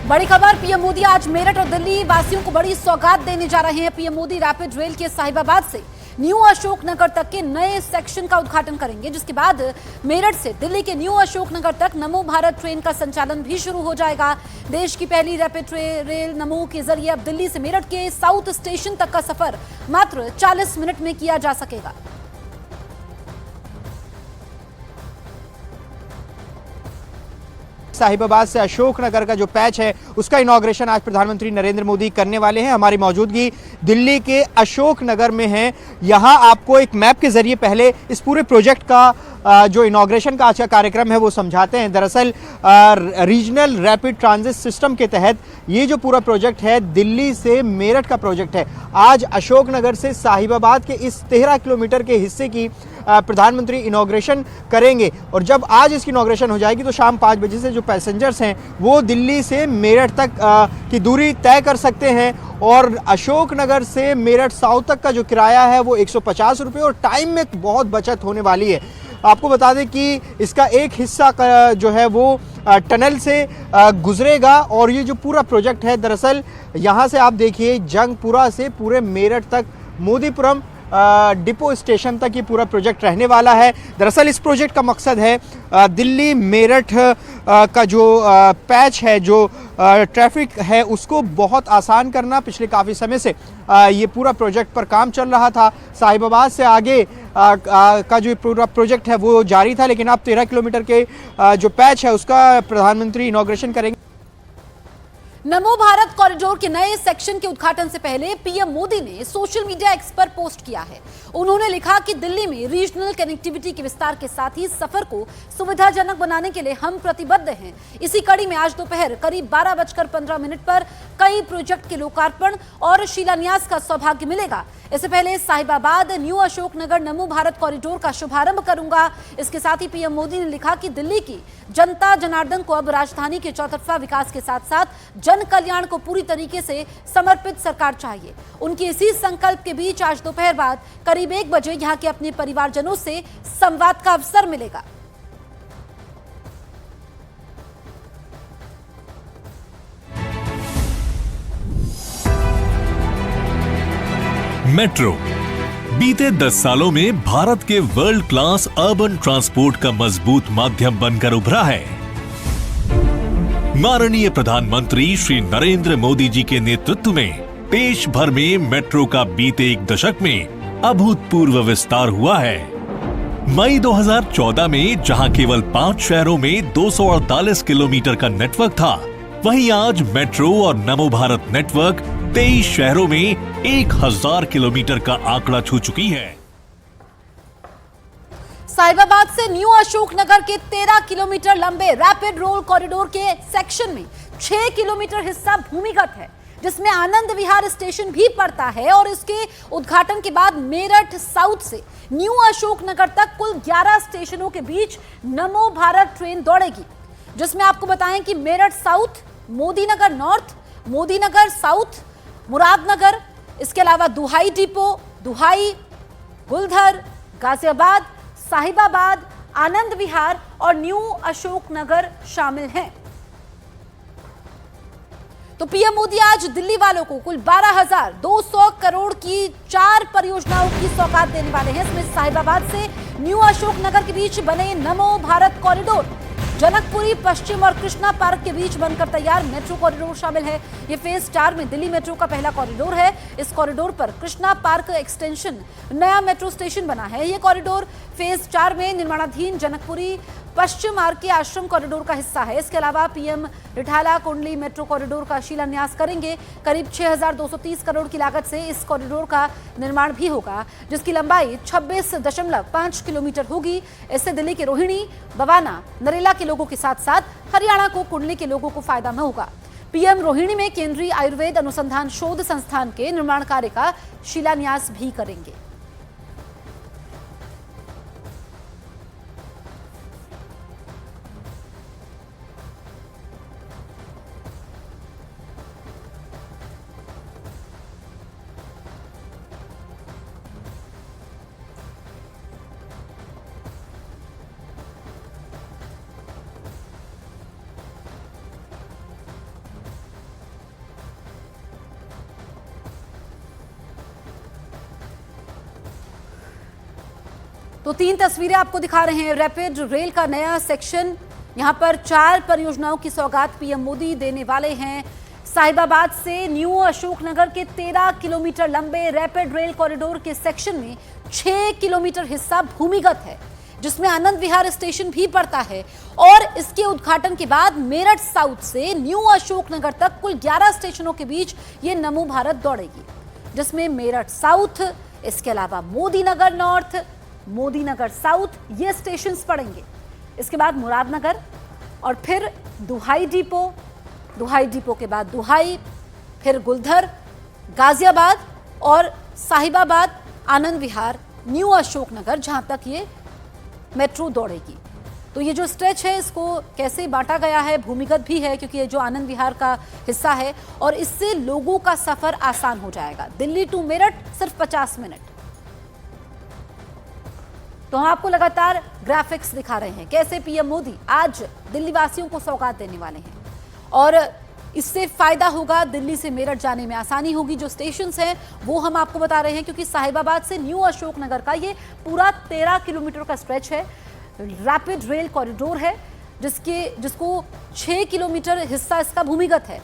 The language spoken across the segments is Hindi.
बड़ी खबर, पीएम मोदी आज मेरठ और दिल्ली वासियों को बड़ी सौगात देने जा रहे हैं। पीएम मोदी रैपिड रेल के साहिबाबाद से न्यू अशोकनगर तक के नए सेक्शन का उद्घाटन करेंगे, जिसके बाद मेरठ से दिल्ली के न्यू अशोकनगर तक नमो भारत ट्रेन का संचालन भी शुरू हो जाएगा। देश की पहली रैपिड रेल नमो के जरिए अब दिल्ली से मेरठ के साउथ स्टेशन तक का सफर मात्र 40 मिनट में किया जा सकेगा। साहिबाबाद से अशोकनगर का जो पैच है उसका इनॉग्रेशन आज प्रधानमंत्री नरेंद्र मोदी करने वाले हैं। हमारी मौजूदगी दिल्ली के अशोकनगर में है। यहाँ आपको एक मैप के जरिए पहले इस पूरे प्रोजेक्ट का जो इनॉग्रेशन का आज का कार्यक्रम है वो समझाते हैं। दरअसल रीजनल रैपिड ट्रांजिट सिस्टम के तहत ये जो पूरा प्रोजेक्ट है दिल्ली से मेरठ का प्रोजेक्ट है। आज अशोकनगर से साहिबाबाद के इस 13 किलोमीटर के हिस्से की प्रधानमंत्री इनॉग्रेशन करेंगे और जब आज इसकी इनॉग्रेशन हो जाएगी तो शाम 5 बजे से जो पैसेंजर्स हैं वो दिल्ली से मेरठ तक की दूरी तय कर सकते हैं। और अशोकनगर से मेरठ साउथ तक का जो किराया है वो 150 रुपये और टाइम में बहुत बचत होने वाली है। आपको बता दें कि इसका एक हिस्सा जो है वो टनल से गुजरेगा और ये जो पूरा प्रोजेक्ट है दरअसल यहाँ से आप देखिए जंगपुरा से पूरे मेरठ तक मोदीपुरम डिपो स्टेशन तक ये पूरा प्रोजेक्ट रहने वाला है। दरअसल इस प्रोजेक्ट का मकसद है दिल्ली मेरठ का जो पैच है, जो ट्रैफिक है उसको बहुत आसान करना। पिछले काफ़ी समय से ये पूरा प्रोजेक्ट पर काम चल रहा था। साहिबाबाद से आगे का जो पूरा प्रोजेक्ट है वो जारी था, लेकिन अब 13 किलोमीटर के जो पैच है उसका प्रधानमंत्री इनॉग्रेशन करेंगे। नमो भारत कॉरिडोर के नए सेक्शन के उद्घाटन से पहले पीएम मोदी ने सोशल मीडिया एक्स पर पोस्ट किया है। उन्होंने लिखा कि दिल्ली में रीजनल कनेक्टिविटी के विस्तार के साथ ही सफर को सुविधाजनक बनाने के लिए हम प्रतिबद्ध हैं। इसी कड़ी में आज दोपहर करीब 12:15 पर कई प्रोजेक्ट के लोकार्पण और शिलान्यास का सौभाग्य मिलेगा। इससे पहले साहिबाबाद न्यू अशोकनगर नमो भारत कॉरिडोर का शुभारंभ करूंगा। इसके साथ ही पीएम मोदी ने लिखा कि दिल्ली की जनता जनार्दन को अब राजधानी के चौतरफा विकास के साथ साथ जन कल्याण को पूरी तरीके से समर्पित सरकार चाहिए। उनके इसी संकल्प के बीच आज दोपहर बाद करीब 1 बजे यहां के अपने परिवारजनों से संवाद का अवसर मिलेगा। मेट्रो बीते 10 सालों में भारत के वर्ल्ड क्लास अर्बन ट्रांसपोर्ट का मजबूत माध्यम बनकर उभरा है। माननीय प्रधानमंत्री श्री नरेंद्र मोदी जी के नेतृत्व में देश भर में मेट्रो का बीते 1 दशक में अभूतपूर्व विस्तार हुआ है। मई 2014 में जहां केवल 5 शहरों में 248 किलोमीटर का नेटवर्क था, वहीं आज मेट्रो और नमो भारत नेटवर्क 23 शहरों में 1000 किलोमीटर का आंकड़ा छू चुकी है। साहिबाबाद से न्यू अशोकनगर के 13 किलोमीटर लंबे रैपिड रोल कॉरिडोर के सेक्शन में 6 किलोमीटर हिस्सा भूमिगत है, जिसमें आनंद विहार स्टेशन भी पड़ता है। और इसके उद्घाटन के बाद मेरठ साउथ से न्यू अशोकनगर तक कुल 11 स्टेशनों के बीच नमो भारत ट्रेन दौड़ेगी, जिसमें आपको बताएं कि Meerut south, Modinagar north, Modinagar south, Muradnagar, इसके अलावा दुहाई डिपो, दुहाई, गुलधर, गाजियाबाद, साहिबाबाद, आनंद विहार और न्यू अशोकनगर शामिल हैं। तो पीएम मोदी आज दिल्ली वालों को कुल 12,200 करोड़ की 4 परियोजनाओं की सौगात देने वाले हैं। इसमें साहिबाबाद से न्यू अशोकनगर के बीच बने नमो भारत कॉरिडोर, जनकपुरी पश्चिम और कृष्णा पार्क के बीच बनकर तैयार मेट्रो कॉरिडोर शामिल है। ये फेज 4 में दिल्ली मेट्रो का पहला कॉरिडोर है। इस कॉरिडोर पर कृष्णा पार्क एक्सटेंशन नया मेट्रो स्टेशन बना है। ये कॉरिडोर फेज 4 में निर्माणाधीन जनकपुरी पश्चिम आरके आश्रम कॉरिडोर का हिस्सा है। इसके अलावा पीएम रिठाला कुंडली मेट्रो कॉरिडोर का शिलान्यास करेंगे। करीब 6,230 करोड़ की लागत से इस कॉरिडोर का निर्माण भी होगा, जिसकी लंबाई 26.5 किलोमीटर होगी। इससे दिल्ली के रोहिणी, बवाना, नरेला के लोगों के साथ साथ हरियाणा को कुंडली के लोगों को फायदा में होगा। पीएम रोहिणी में केंद्रीय आयुर्वेद अनुसंधान शोध संस्थान के निर्माण कार्य का शिलान्यास भी करेंगे। तो 3 तस्वीरें आपको दिखा रहे हैं। रैपिड रेल का नया सेक्शन, यहां पर 4 परियोजनाओं की सौगात पीएम मोदी देने वाले हैं। साहिबाबाद से न्यू अशोकनगर के 13 किलोमीटर लंबे रैपिड रेल कॉरिडोर के सेक्शन में 6 किलोमीटर हिस्सा भूमिगत है, जिसमें आनंद विहार स्टेशन भी पड़ता है। और इसके उद्घाटन के बाद मेरठ साउथ से न्यू अशोकनगर तक कुल 11 स्टेशनों के बीच ये नमो भारत दौड़ेगी, जिसमें मेरठ साउथ, इसके अलावा मोदी नगर नॉर्थ, मोदी नगर साउथ ये स्टेशंस पड़ेंगे। इसके बाद मुरादनगर और फिर दुहाई डिपो, दुहाई डिपो के बाद दुहाई, फिर गुलधर, गाजियाबाद और साहिबाबाद, आनंद विहार, न्यू अशोकनगर, जहां तक ये मेट्रो दौड़ेगी। तो ये जो स्ट्रेच है इसको कैसे बांटा गया है, भूमिगत भी है क्योंकि ये जो आनंद विहार का हिस्सा है, और इससे लोगों का सफर आसान हो जाएगा। दिल्ली टू मेरठ सिर्फ 50 मिनट। तो हम आपको लगातार ग्राफिक्स दिखा रहे हैं कैसे पीएम मोदी आज दिल्ली वासियों को सौगात देने वाले हैं, और इससे फायदा होगा, दिल्ली से मेरठ जाने में आसानी होगी। जो स्टेशंस हैं वो हम आपको बता रहे हैं, क्योंकि साहिबाबाद से न्यू अशोकनगर का ये पूरा 13 किलोमीटर का स्ट्रेच है, रैपिड रेल कॉरिडोर है, जिसको 6 किलोमीटर हिस्सा इसका भूमिगत है।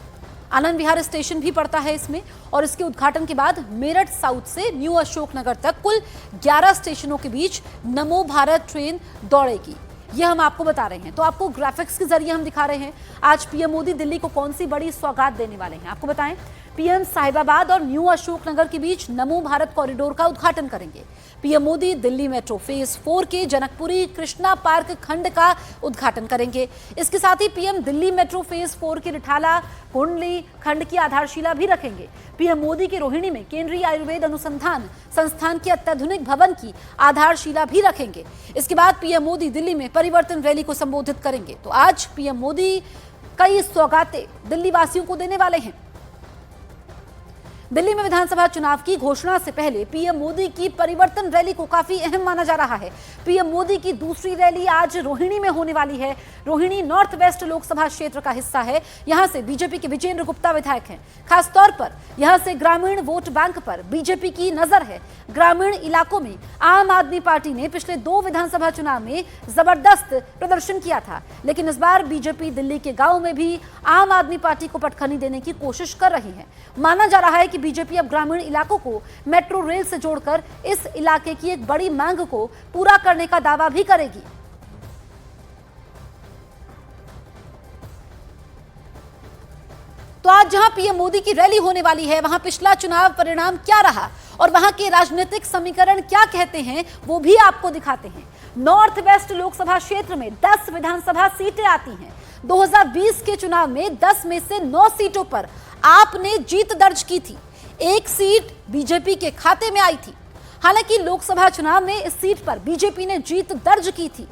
आनंद विहार स्टेशन भी पड़ता है इसमें, और इसके उद्घाटन के बाद मेरठ साउथ से न्यू अशोकनगर तक कुल 11 स्टेशनों के बीच नमो भारत ट्रेन दौड़ेगी। ये हम आपको बता रहे हैं। तो आपको ग्राफिक्स के जरिए हम दिखा रहे हैं आज पीएम मोदी दिल्ली को कौन सी बड़ी सौगात देने वाले हैं। आपको बताएं, पीएम साहिबाबाद और न्यू अशोकनगर के बीच नमो भारत कॉरिडोर का उद्घाटन करेंगे। PM Modi Delhi metro phase 4 के जनकपुरी कृष्णा पार्क खंड का उद्घाटन करेंगे। इसके साथ ही पीएम दिल्ली मेट्रो फेज 4 के रिठाला कुंडली खंड की आधारशिला भी रखेंगे। पीएम मोदी के रोहिणी में केंद्रीय आयुर्वेद अनुसंधान संस्थान के अत्याधुनिक भवन की आधारशिला भी रखेंगे। इसके बाद पीएम मोदी दिल्ली में परिवर्तन रैली को संबोधित करेंगे। तो आज पीएम मोदी कई सौगातें दिल्ली वासियों को देने वाले हैं। दिल्ली में विधानसभा चुनाव की घोषणा से पहले पीएम मोदी की परिवर्तन रैली को काफी अहम माना जा रहा है। पीएम मोदी की दूसरी रैली आज रोहिणी में होने वाली है। रोहिणी नॉर्थ वेस्ट लोकसभा क्षेत्र का हिस्सा है। यहां से बीजेपी के विजेंद्र गुप्ता विधायक हैं। खासतौर पर यहां से ग्रामीण वोट बैंक पर बीजेपी की नजर है। ग्रामीण इलाकों में आम आदमी पार्टी ने पिछले 2 विधानसभा चुनाव में जबरदस्त प्रदर्शन किया था, लेकिन इस बार बीजेपी दिल्ली के गांव में भी आम आदमी पार्टी को पटखनी देने की कोशिश कर रही है। माना जा रहा है कि बीजेपी अब ग्रामीण इलाकों को मेट्रो रेल से जोड़कर इस इलाके की एक बड़ी मांग को पूरा करने का दावा भी करेगी। तो आज जहां पीएम मोदी की रैली होने वाली है, वहां पिछला चुनाव परिणाम क्या रहा और वहां के राजनीतिक समीकरण क्या कहते हैं, वो भी आपको दिखाते हैं। नॉर्थ वेस्ट लोकसभा क्षेत्र में 10 विधानसभा सीटें आती हैं। 2020 के चुनाव में 10 में से 9 सीटों पर आपने जीत दर्ज की थी। 1 सीट बीजेपी के खाते में आई थी। हालांकि लोकसभा चुनाव में इस सीट पर बीजेपी ने जीत दर्ज की थी।